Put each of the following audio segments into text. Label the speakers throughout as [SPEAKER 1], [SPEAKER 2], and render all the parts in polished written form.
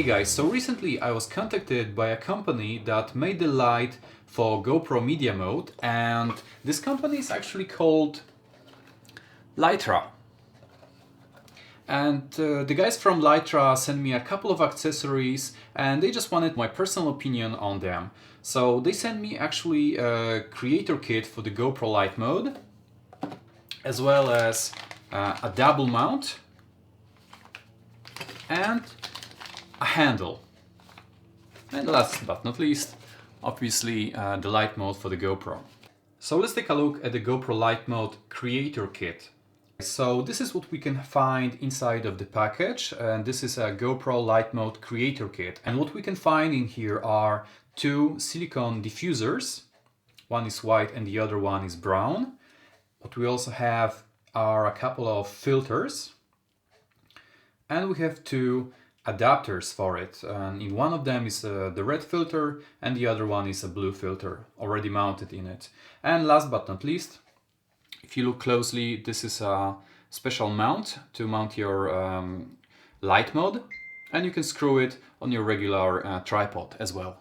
[SPEAKER 1] Hey guys, so recently I was contacted by a company that made the light for GoPro media mode, and this company is actually called Lytra. And the guys from Lytra sent me a couple of accessories and they just wanted my personal opinion on them. So they sent me actually a creator kit for the GoPro Light Mod, as well as a double mount and a handle. And last but not least, obviously the light mode for the GoPro. So let's take a look at the GoPro Light Mode creator kit. So this is what we can find inside of the package, and this is a GoPro Light Mode creator kit. And what we can find in here are two silicone diffusers. One is white and the other one is brown. What we also have are a couple of filters, and we have two adapters for it, and in one of them is the red filter and the other one is a blue filter already mounted in it. And last but not least, if you look closely, this is a special mount to mount your light mode, and you can screw it on your regular tripod as well.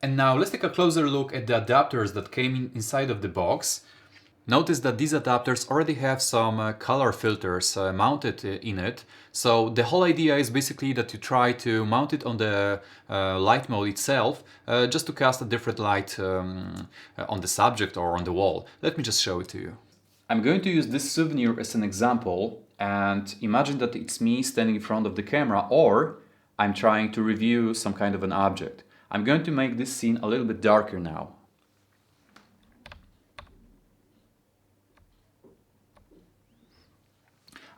[SPEAKER 1] And now let's take a closer look at the adapters that came inside of the box. Notice that these adapters already have some color filters mounted in it. So the whole idea is basically that you try to mount it on the light mode itself, just to cast a different light on the subject or on the wall. Let me just show it to you. I'm going to use this souvenir as an example, and imagine that it's me standing in front of the camera, or I'm trying to review some kind of an object. I'm going to make this scene a little bit darker now.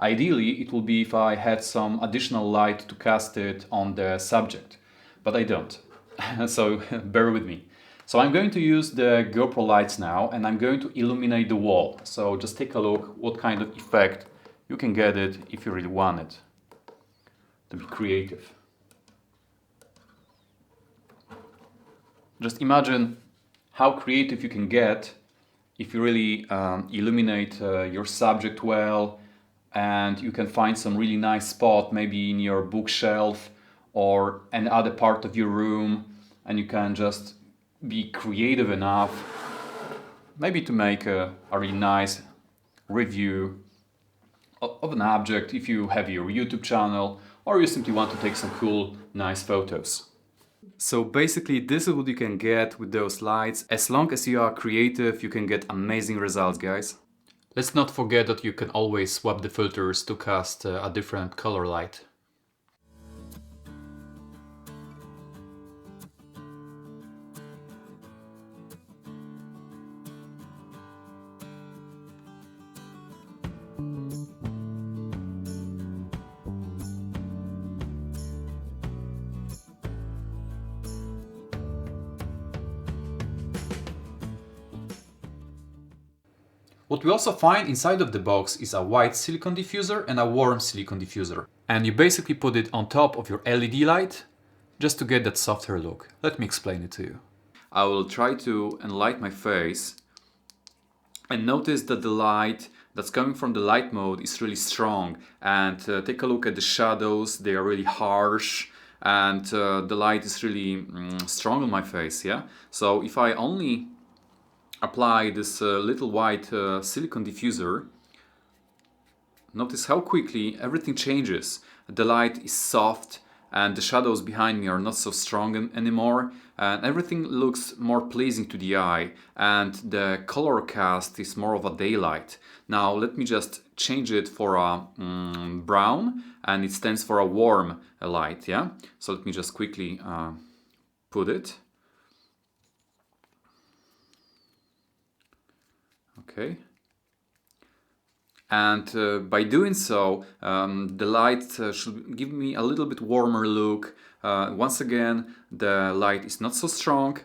[SPEAKER 1] Ideally, it would be if I had some additional light to cast it on the subject, but I don't, so bear with me. So I'm going to use the GoPro lights now, and I'm going to illuminate the wall. So just take a look what kind of effect you can get it if you really want it to be creative. Just imagine how creative you can get if you really illuminate your subject well, and you can find some really nice spot, maybe in your bookshelf or any other part of your room, and you can just be creative enough maybe to make a really nice review of an object if you have your YouTube channel, or you simply want to take some cool, nice photos. So basically this is what you can get with those lights. As long as you are creative, you can get amazing results, guys. Let's not forget that you can always swap the filters to cast a different color light. What we also find inside of the box is a white silicone diffuser and a warm silicone diffuser. And you basically put it on top of your LED light just to get that softer look. Let me explain it to you. I will try to enlighten my face, and notice that the light that's coming from the light mode is really strong. And take a look at the shadows, they are really harsh, and the light is really strong on my face, yeah? So if I only apply this little white silicone diffuser, notice how quickly everything changes. The light is soft and the shadows behind me are not so strong anymore, and everything looks more pleasing to the eye, and the color cast is more of a daylight. Now let me just change it for a brown, and it stands for a warm light, yeah? So let me just quickly put it. Okay, and by doing so, the light should give me a little bit warmer look. Once again, the light is not so strong,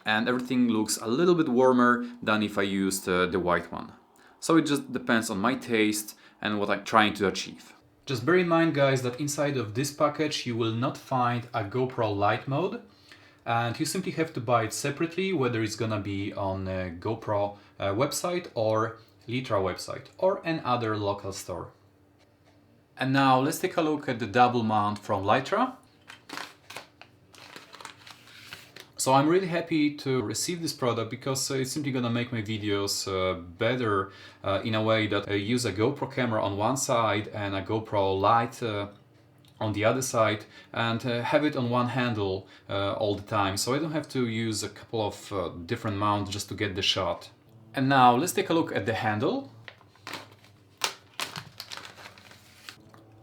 [SPEAKER 1] and everything looks a little bit warmer than if I used the white one. So it just depends on my taste and what I'm trying to achieve. Just bear in mind, guys, that inside of this package you will not find a GoPro Light Mode. And you simply have to buy it separately, whether it's gonna be on a GoPro website or Lytra website or an other local store. And now let's take a look at the double mount from Lytra. So I'm really happy to receive this product because it's simply gonna make my videos better in a way that I use a GoPro camera on one side and a GoPro Light on the other side, and have it on one handle all the time, so I don't have to use a couple of different mounts just to get the shot. And now let's take a look at the handle.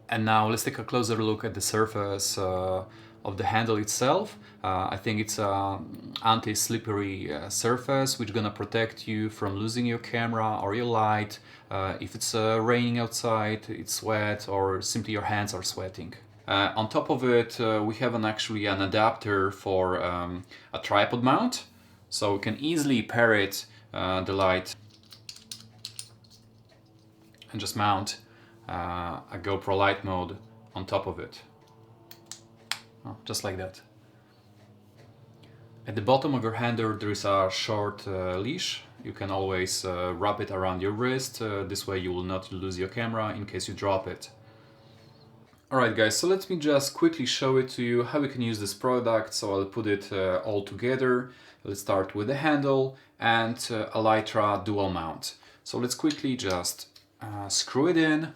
[SPEAKER 1] And now let's take a closer look at the surface of the handle itself. I think it's an anti-slippery surface which gonna protect you from losing your camera or your light if it's raining outside, it's wet, or simply your hands are sweating. On top of it we have actually an adapter for a tripod mount, so we can easily pair it, the light, and just mount a GoPro Light Mod on top of it. Oh, just like that. At the bottom of your hander there is a short leash. You can always wrap it around your wrist, this way you will not lose your camera in case you drop it. Alright guys, so let me just quickly show it to you how we can use this product. So I'll put it all together. Let's start with the handle and a Lytra dual mount. So let's quickly just screw it in.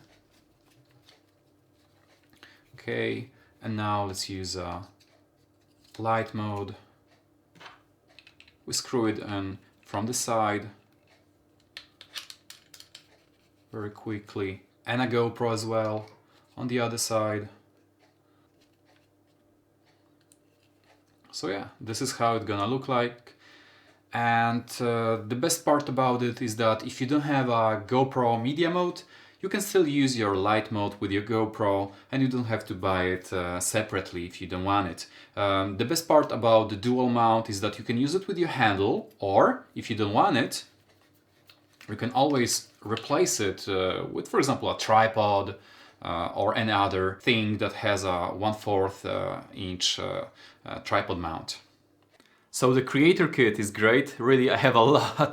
[SPEAKER 1] Okay, and now let's use light mode. We screw it in from the side very quickly, and a GoPro as well on the other side. So yeah, this is how it's gonna look like. And the best part about it is that if you don't have a GoPro media mode, you can still use your light mode with your GoPro, and you don't have to buy it separately if you don't want it. The best part about the dual mount is that you can use it with your handle, or if you don't want it, you can always replace it with, for example, a tripod or any other thing that has a 1/4 inch tripod mount. So the creator kit is great, really. I have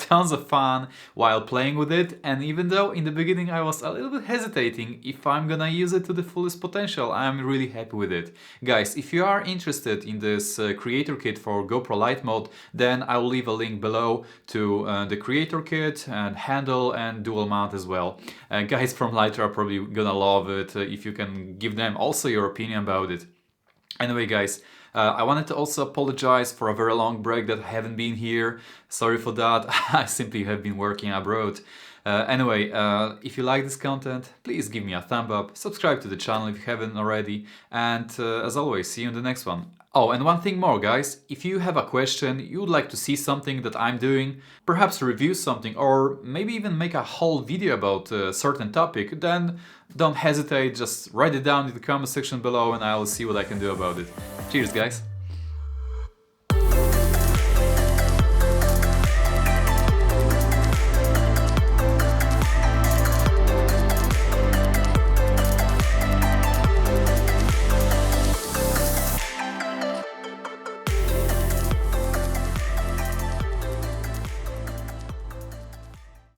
[SPEAKER 1] tons of fun while playing with it, and even though in the beginning I was a little bit hesitating if I'm gonna use it to the fullest potential, I'm really happy with it. Guys, if you are interested in this creator kit for GoPro Light Mod, then I'll leave a link below to the creator kit and handle and dual mount as well. Guys from Lytra are probably gonna love it if you can give them also your opinion about it. Anyway guys, I wanted to also apologize for a very long break that I haven't been here. Sorry for that, I simply have been working abroad. Anyway, if you like this content, please give me a thumb up, subscribe to the channel if you haven't already, and as always, see you in the next one. Oh, and one thing more guys, if you have a question, you would like to see something that I'm doing, perhaps review something, or maybe even make a whole video about a certain topic, then don't hesitate, just write it down in the comment section below and I'll see what I can do about it. Cheers guys!